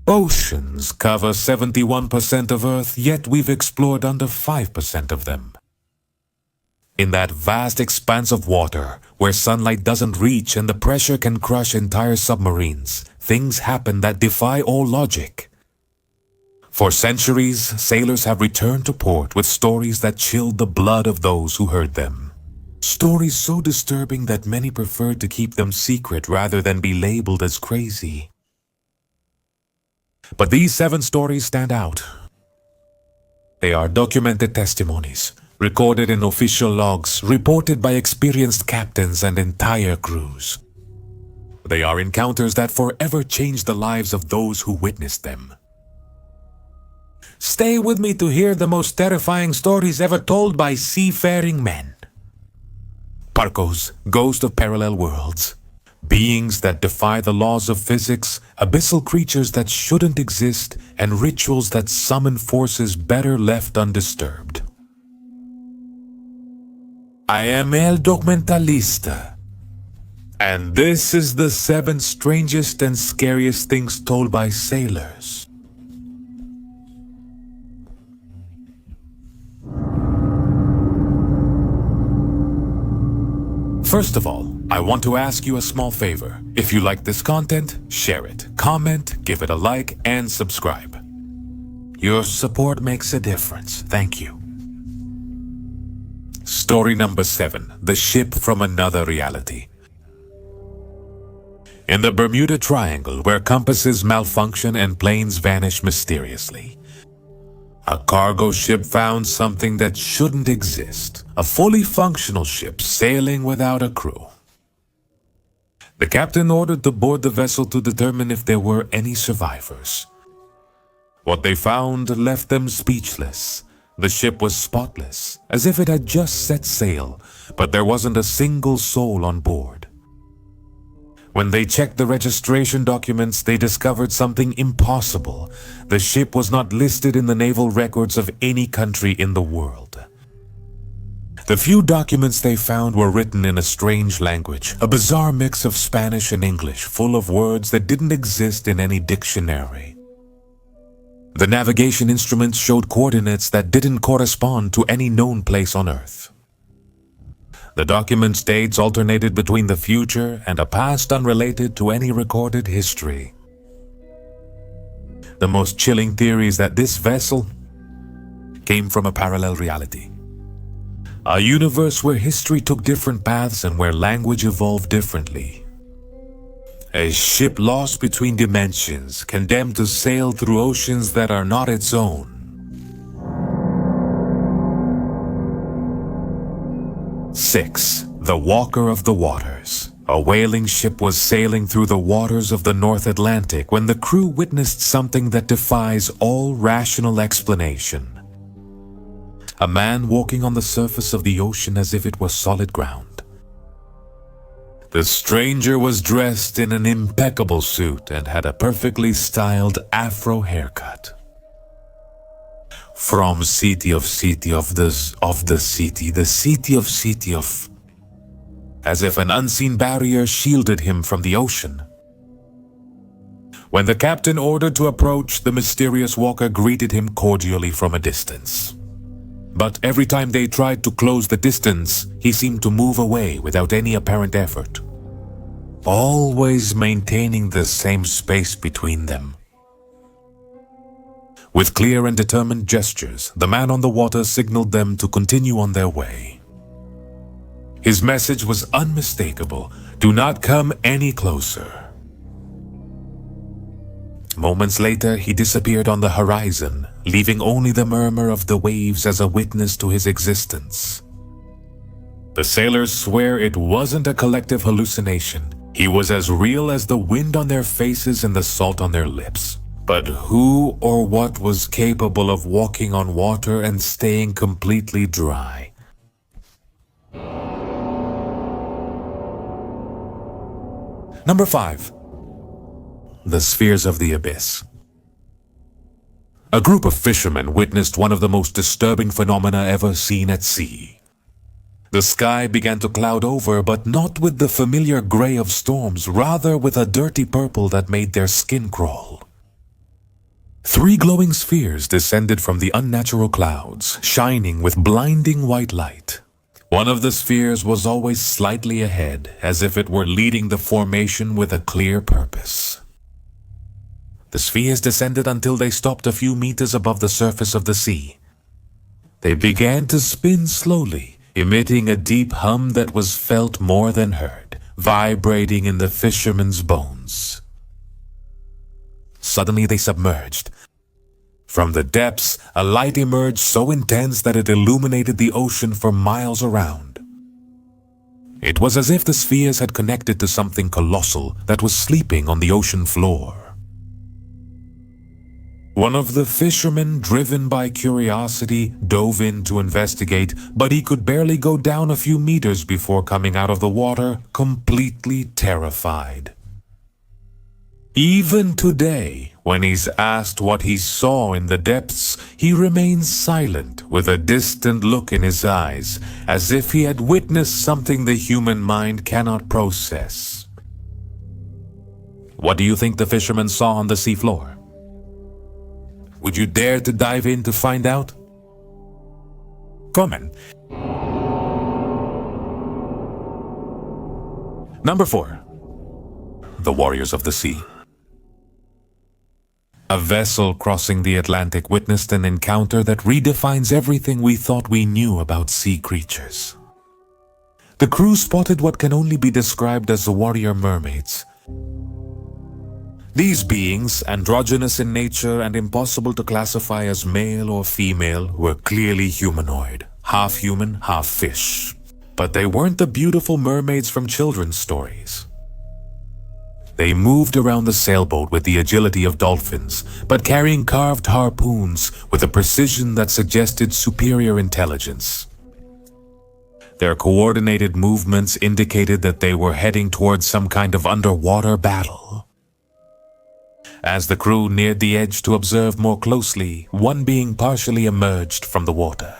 Oceans cover 71% of Earth, yet we've explored under 5% of them. In that vast expanse of water, where sunlight doesn't reach and the pressure can crush entire submarines, things happen that defy all logic. For centuries, sailors have returned to port with stories that chilled the blood of those who heard them. Stories so disturbing that many preferred to keep them secret rather than be labeled as crazy. But these 7 stories stand out. They are documented testimonies, recorded in official logs, reported by experienced captains and entire crews. They are encounters that forever change the lives of those who witnessed them. Stay with me to hear the most terrifying stories ever told by seafaring men. Parcos, Ghost of Parallel Worlds. Beings that defy the laws of physics, abyssal creatures that shouldn't exist, and rituals that summon forces better left undisturbed. I am El Documentalista, and this is the 7 strangest and scariest things told by sailors. First of all, I want to ask you a small favor. If you like this content, share it, comment, give it a like, and subscribe. Your support makes a difference. Thank you. Story number 7. The Ship from Another Reality. In the Bermuda Triangle, where compasses malfunction and planes vanish mysteriously, a cargo ship found something that shouldn't exist. A fully functional ship sailing without a crew. The captain ordered to board the vessel to determine if there were any survivors. What they found left them speechless. The ship was spotless, as if it had just set sail, but there wasn't a single soul on board. When they checked the registration documents, they discovered something impossible. The ship was not listed in the naval records of any country in the world. The few documents they found were written in a strange language, a bizarre mix of Spanish and English, full of words that didn't exist in any dictionary. The navigation instruments showed coordinates that didn't correspond to any known place on Earth. The documents' dates alternated between the future and a past unrelated to any recorded history. The most chilling theory is that this vessel came from a parallel reality. A universe where history took different paths and where language evolved differently. A ship lost between dimensions, condemned to sail through oceans that are not its own. Six, the Walker of the Waters. A whaling ship was sailing through the waters of the North Atlantic when the crew witnessed something that defies all rational explanation. A man walking on the surface of the ocean as if it was solid ground. The stranger was dressed in an impeccable suit and had a perfectly styled afro haircut. From the city of, as if an unseen barrier shielded him from the ocean. When the captain ordered to approach, the mysterious walker greeted him cordially from a distance. But every time they tried to close the distance, he seemed to move away without any apparent effort, always maintaining the same space between them. With clear and determined gestures, the man on the water signaled them to continue on their way. His message was unmistakable: do not come any closer. Moments later, he disappeared on the horizon, leaving only the murmur of the waves as a witness to his existence. The sailors swear it wasn't a collective hallucination. He was as real as the wind on their faces and the salt on their lips. But who or what was capable of walking on water and staying completely dry? Number 5. The Spheres of the Abyss. A group of fishermen witnessed one of the most disturbing phenomena ever seen at sea. The sky began to cloud over, but not with the familiar gray of storms, rather with a dirty purple that made their skin crawl. 3 glowing spheres descended from the unnatural clouds, shining with blinding white light. One of the spheres was always slightly ahead, as if it were leading the formation with a clear purpose. The spheres descended until they stopped a few meters above the surface of the sea. They began to spin slowly, emitting a deep hum that was felt more than heard, vibrating in the fisherman's bones. Suddenly they submerged. From the depths, a light emerged so intense that it illuminated the ocean for miles around. It was as if the spheres had connected to something colossal that was sleeping on the ocean floor. One of the fishermen, driven by curiosity, dove in to investigate, but he could barely go down a few meters before coming out of the water, completely terrified. Even today, when he's asked what he saw in the depths, he remains silent with a distant look in his eyes, as if he had witnessed something the human mind cannot process. What do you think the fisherman saw on the seafloor? Would you dare to dive in to find out? Comment. Number 4. The Warriors of the Sea. A vessel crossing the Atlantic witnessed an encounter that redefines everything we thought we knew about sea creatures. The crew spotted what can only be described as the warrior mermaids. These beings, androgynous in nature and impossible to classify as male or female, were clearly humanoid, half human, half fish. But they weren't the beautiful mermaids from children's stories. They moved around the sailboat with the agility of dolphins, but carrying carved harpoons with a precision that suggested superior intelligence. Their coordinated movements indicated that they were heading towards some kind of underwater battle. As the crew neared the edge to observe more closely, one being partially emerged from the water.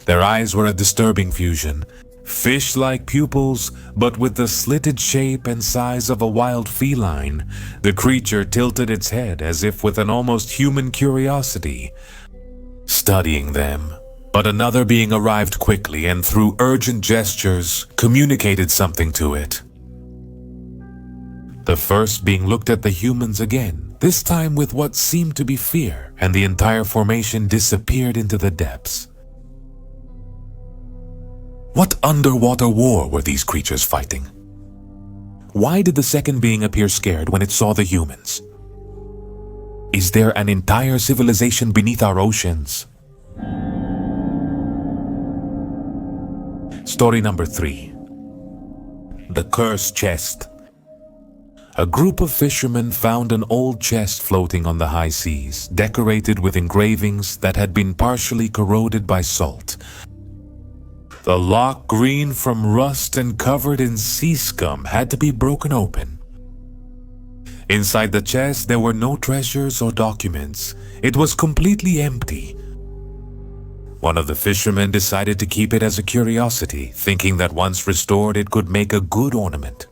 Their eyes were a disturbing fusion, fish-like pupils, but with the slitted shape and size of a wild feline. The creature tilted its head as if with an almost human curiosity, studying them. But another being arrived quickly and through urgent gestures communicated something to it. The first being looked at the humans again, this time with what seemed to be fear, and the entire formation disappeared into the depths. What underwater war were these creatures fighting? Why did the second being appear scared when it saw the humans? Is there an entire civilization beneath our oceans? Story number 3. The Cursed Chest. A group of fishermen found an old chest floating on the high seas, decorated with engravings that had been partially corroded by salt. The lock, green from rust and covered in sea scum, had to be broken open. Inside the chest, there were no treasures or documents. It was completely empty. One of the fishermen decided to keep it as a curiosity, thinking that once restored, it could make a good ornament.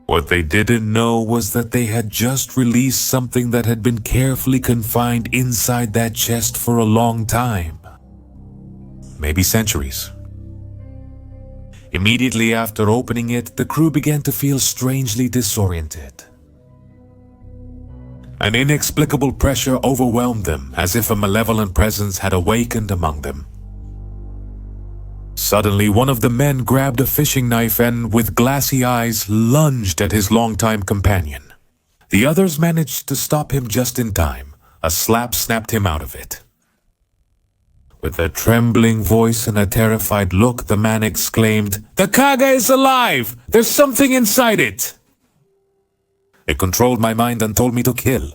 What they didn't know was that they had just released something that had been carefully confined inside that chest for a long time. Maybe centuries. Immediately after opening it, the crew began to feel strangely disoriented. An inexplicable pressure overwhelmed them, as if a malevolent presence had awakened among them. Suddenly, one of the men grabbed a fishing knife and, with glassy eyes, lunged at his longtime companion. The others managed to stop him just in time. A slap snapped him out of it. With a trembling voice and a terrified look, the man exclaimed, "The Kaga is alive! There's something inside it!" It controlled my mind and told me to kill.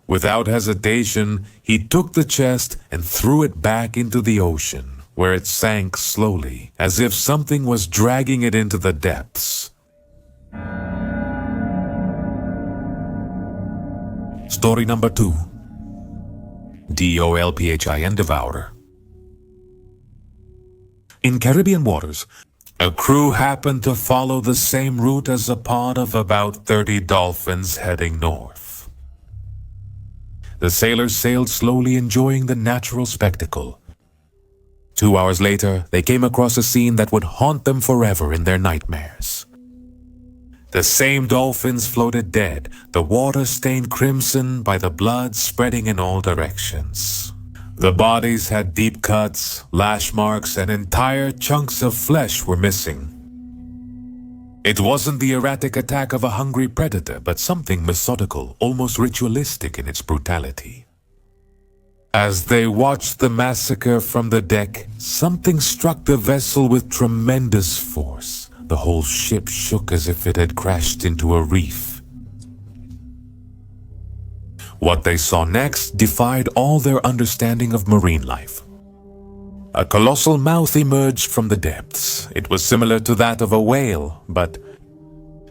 Without hesitation, he took the chest and threw it back into the ocean, where it sank slowly, as if something was dragging it into the depths. Story number 2. Dolphin Devourer. In Caribbean waters, A crew happened to follow the same route as a pod of about 30 dolphins heading north. The sailors sailed slowly, enjoying the natural spectacle. 2 hours later, they came across a scene that would haunt them forever in their nightmares. The same dolphins floated dead, the water stained crimson by the blood spreading in all directions. The bodies had deep cuts, lash marks, and entire chunks of flesh were missing. It wasn't the erratic attack of a hungry predator, but something methodical, almost ritualistic in its brutality. As they watched the massacre from the deck, something struck the vessel with tremendous force. The whole ship shook as if it had crashed into a reef. What they saw next defied all their understanding of marine life. A colossal mouth emerged from the depths. It was similar to that of a whale, but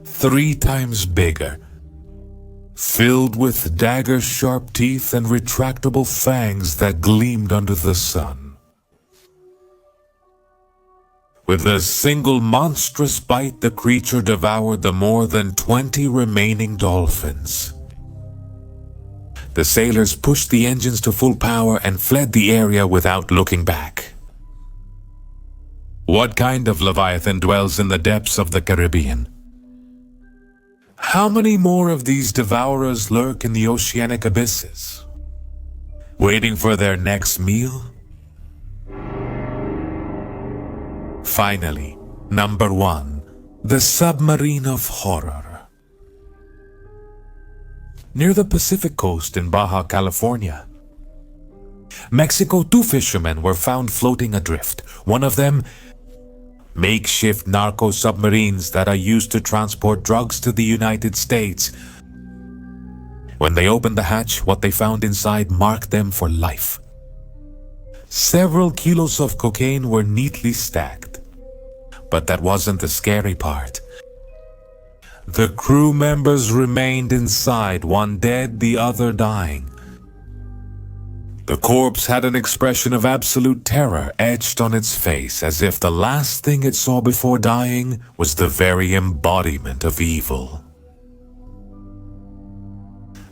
3 times bigger, filled with dagger-sharp teeth and retractable fangs that gleamed under the sun. With a single monstrous bite, the creature devoured the more than 20 remaining dolphins. The sailors pushed the engines to full power and fled the area without looking back. What kind of Leviathan dwells in the depths of the Caribbean? How many more of these devourers lurk in the oceanic abysses, waiting for their next meal? Finally, number 1, the Submarine of Horror. Near the Pacific coast in Baja California, Mexico, 2 fishermen were found floating adrift. One of them, makeshift narco submarines that are used to transport drugs to the United States. When they opened the hatch, what they found inside marked them for life. Several kilos of cocaine were neatly stacked. But that wasn't the scary part. The crew members remained inside, one dead, the other dying. The corpse had an expression of absolute terror etched on its face, as if the last thing it saw before dying was the very embodiment of evil.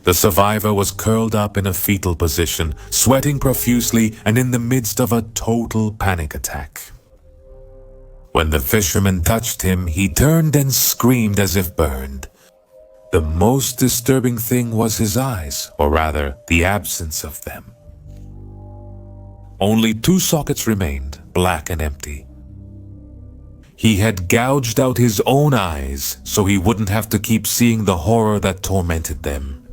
The survivor was curled up in a fetal position, sweating profusely and in the midst of a total panic attack. When the fisherman touched him, he turned and screamed as if burned. The most disturbing thing was his eyes, or rather, the absence of them. Only 2 sockets remained, black and empty. He had gouged out his own eyes so he wouldn't have to keep seeing the horror that tormented them.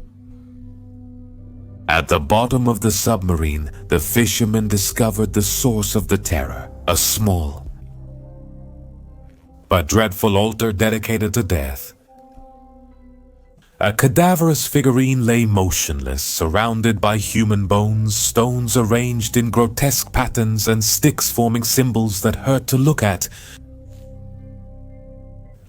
At the bottom of the submarine, the fisherman discovered the source of the terror, a small but dreadful altar dedicated to death. A cadaverous figurine lay motionless, surrounded by human bones, stones arranged in grotesque patterns, and sticks forming symbols that hurt to look at.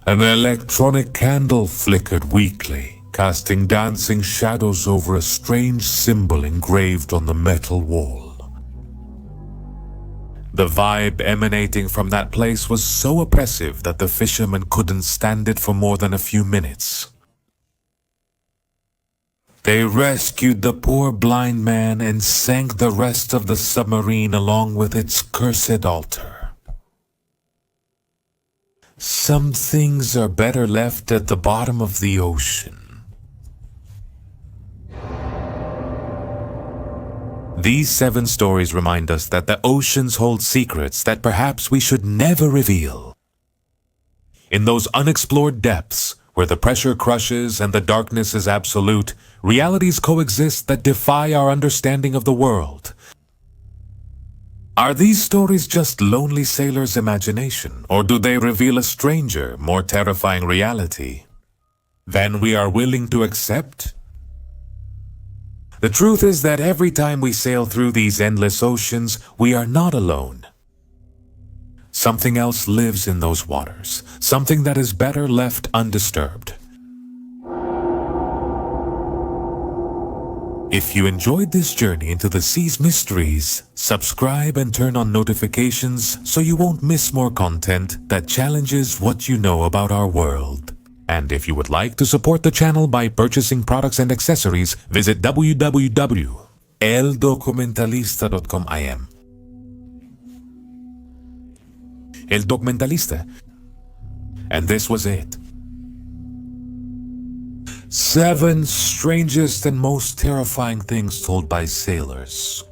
An electronic candle flickered weakly, casting dancing shadows over a strange symbol engraved on the metal wall. The vibe emanating from that place was so oppressive that the fisherman couldn't stand it for more than a few minutes. They rescued the poor blind man and sank the rest of the submarine along with its cursed altar. Some things are better left at the bottom of the ocean. These 7 stories remind us that the oceans hold secrets that perhaps we should never reveal. In those unexplored depths, where the pressure crushes and the darkness is absolute, realities coexist that defy our understanding of the world. Are these stories just lonely sailors' imagination, or do they reveal a stranger, more terrifying reality than we are willing to accept? The truth is that every time we sail through these endless oceans, we are not alone. Something else lives in those waters, something that is better left undisturbed. If you enjoyed this journey into the sea's mysteries, subscribe and turn on notifications so you won't miss more content that challenges what you know about our world. And if you would like to support the channel by purchasing products and accessories, visit www.eldocumentalista.com. I am El Documentalista, and this was it. 7 strangest and most terrifying things told by sailors.